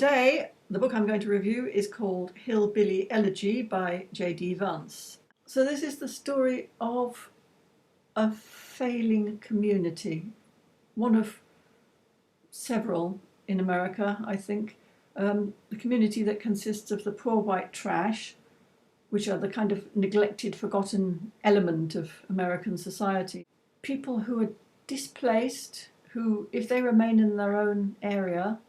Today, the book I'm going to review is called Hillbilly Elegy by J.D. Vance. So this is the story of a failing community, one of several in America, I think. A community that consists of the poor white trash, which are the kind of neglected, forgotten element of American society. People who are displaced, who, if they remain in their own area,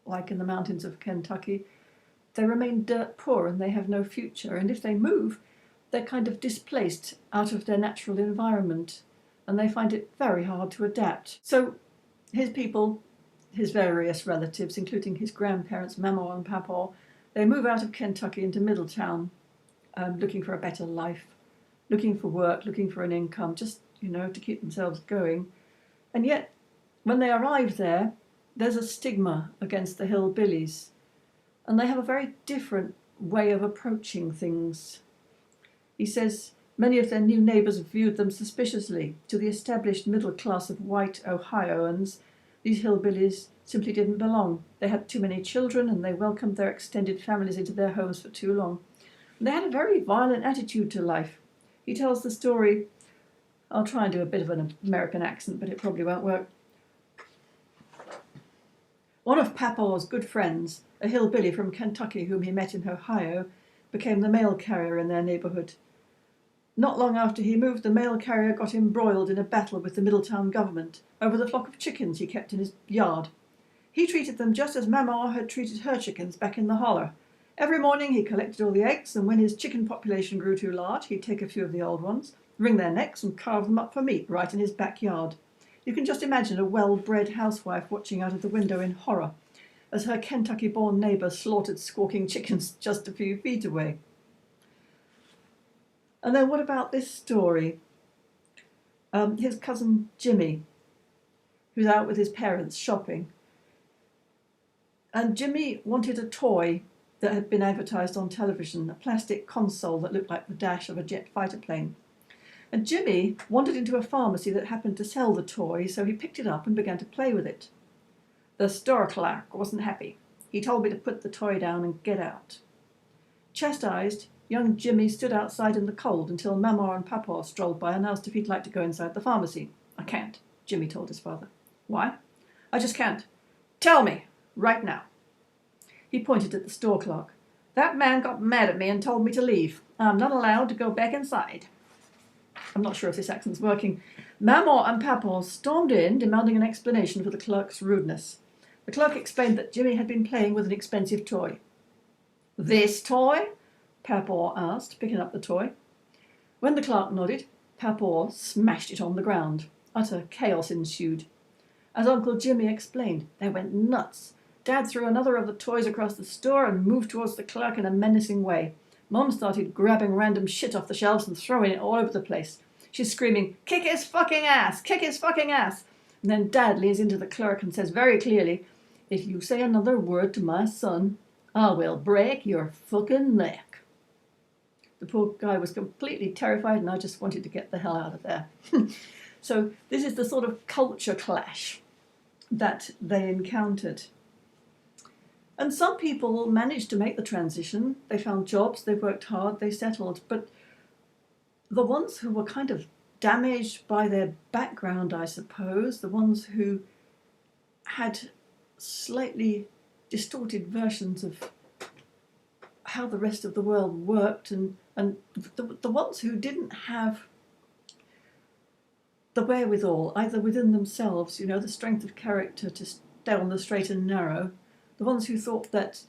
like in the mountains of Kentucky, they remain dirt poor and they have no future. And if they move, they're kind of displaced out of their natural environment and they find it very hard to adapt. So his people, his various relatives, including his grandparents, Mama and Papa, they move out of Kentucky into Middletown, looking for a better life, looking for work, looking for an income, just, to keep themselves going. And yet, when they arrive there, there's a stigma against the hillbillies, and they have a very different way of approaching things. He says many of their new neighbours viewed them suspiciously. To the established middle class of white Ohioans, these hillbillies simply didn't belong. They had too many children, and they welcomed their extended families into their homes for too long. And they had a very violent attitude to life. He tells the story, I'll try and do a bit of an American accent, but it probably won't work. One of Papa's good friends, a hillbilly from Kentucky whom he met in Ohio, became the mail carrier in their neighbourhood. Not long after he moved, the mail carrier got embroiled in a battle with the Middletown government over the flock of chickens he kept in his yard. He treated them just as Mama had treated her chickens back in the holler. Every morning he collected all the eggs, and when his chicken population grew too large, he'd take a few of the old ones, wring their necks and carve them up for meat right in his backyard. You can just imagine a well-bred housewife watching out of the window in horror as her Kentucky-born neighbour slaughtered squawking chickens just a few feet away. And then what about this story? His cousin Jimmy, who's out with his parents shopping. And Jimmy wanted a toy that had been advertised on television, a plastic console that looked like the dash of a jet fighter plane. And Jimmy wandered into a pharmacy that happened to sell the toy, so he picked it up and began to play with it. The store clerk wasn't happy. He told me to put the toy down and get out. Chastised, young Jimmy stood outside in the cold until Mama and Papa strolled by and asked if he'd like to go inside the pharmacy. I can't, Jimmy told his father. Why? I just can't. Tell me, right now. He pointed at the store clerk. That man got mad at me and told me to leave. I'm not allowed to go back inside. I'm not sure if this accent's working. Mama and Papa stormed in, demanding an explanation for the clerk's rudeness. The clerk explained that Jimmy had been playing with an expensive toy. This toy? Papa asked, picking up the toy. When the clerk nodded, Papa smashed it on the ground. Utter chaos ensued. As Uncle Jimmy explained, they went nuts. Dad threw another of the toys across the store and moved towards the clerk in a menacing way. Mom started grabbing random shit off the shelves and throwing it all over the place. She's screaming, "Kick his fucking ass! Kick his fucking ass!" And then Dad leans into the clerk and says very clearly, "If you say another word to my son, I will break your fucking neck." The poor guy was completely terrified, and I just wanted to get the hell out of there. So this is the sort of culture clash that they encountered. And some people managed to make the transition. They found jobs, they worked hard, they settled. But the ones who were kind of damaged by their background, I suppose, the ones who had slightly distorted versions of how the rest of the world worked, and the ones who didn't have the wherewithal, either within themselves, the strength of character to stay on the straight and narrow, the ones who thought that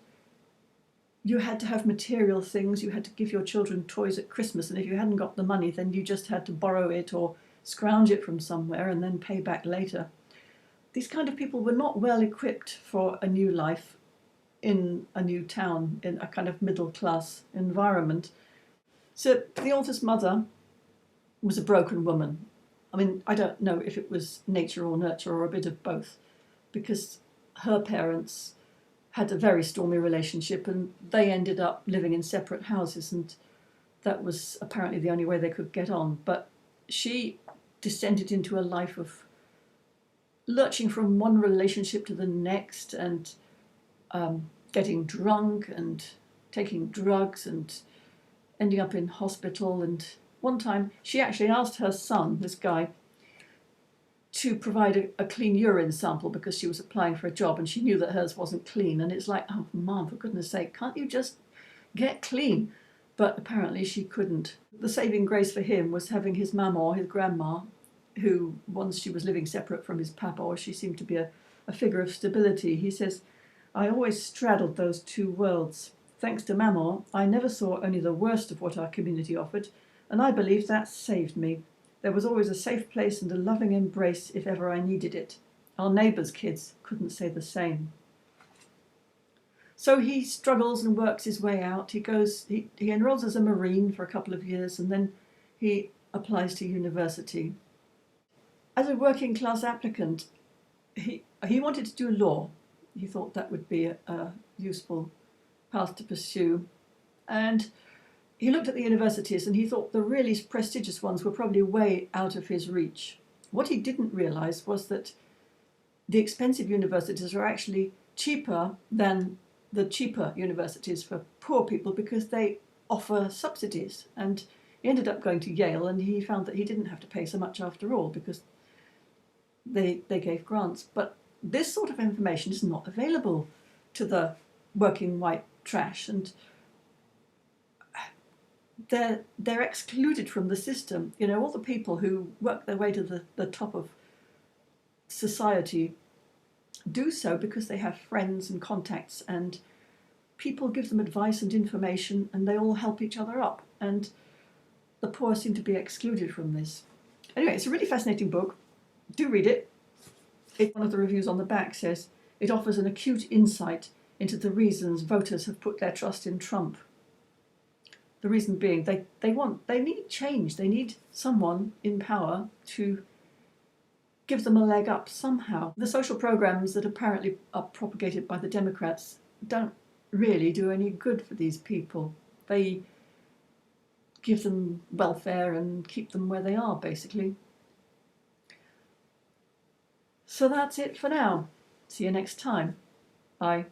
you had to have material things, you had to give your children toys at Christmas, and if you hadn't got the money, then you just had to borrow it or scrounge it from somewhere and then pay back later. These kind of people were not well equipped for a new life in a new town, in a kind of middle-class environment. So the author's mother was a broken woman. I mean, I don't know if it was nature or nurture or a bit of both, because her parents had a very stormy relationship and they ended up living in separate houses, and that was apparently the only way they could get on. But she descended into a life of lurching from one relationship to the next and getting drunk and taking drugs and ending up in hospital. And one time she actually asked her son, this guy, to provide a clean urine sample because she was applying for a job and she knew that hers wasn't clean. And it's like, oh, Mom, for goodness sake, can't you just get clean? But apparently she couldn't. The saving grace for him was having his mama, his grandma, who, once she was living separate from his papa, she seemed to be a figure of stability. He says, I always straddled those two worlds. Thanks to Mama, I never saw only the worst of what our community offered, and I believe that saved me. There was always a safe place and a loving embrace if ever I needed it. Our neighbours' kids couldn't say the same. So he struggles and works his way out. He enrolls as a Marine for a couple of years, and then he applies to university. As a working class applicant, he wanted to do law. He thought that would be a useful path to pursue. And he looked at the universities and he thought the really prestigious ones were probably way out of his reach. What he didn't realise was that the expensive universities are actually cheaper than the cheaper universities for poor people because they offer subsidies. And he ended up going to Yale and he found that he didn't have to pay so much after all because they gave grants. But this sort of information is not available to the working white trash, and they're excluded from the system. You know, all the people who work their way to the top of society do so because they have friends and contacts, and people give them advice and information, and they all help each other up. And the poor seem to be excluded from this. Anyway, it's a really fascinating book. Do read it. One of the reviews on the back says, it offers an acute insight into the reasons voters have put their trust in Trump. The reason being they need change. They need someone in power to give them a leg up somehow. The social programs that apparently are propagated by the Democrats don't really do any good for these people. They give them welfare and keep them where they are, basically. So that's it for now. See you next time. Bye.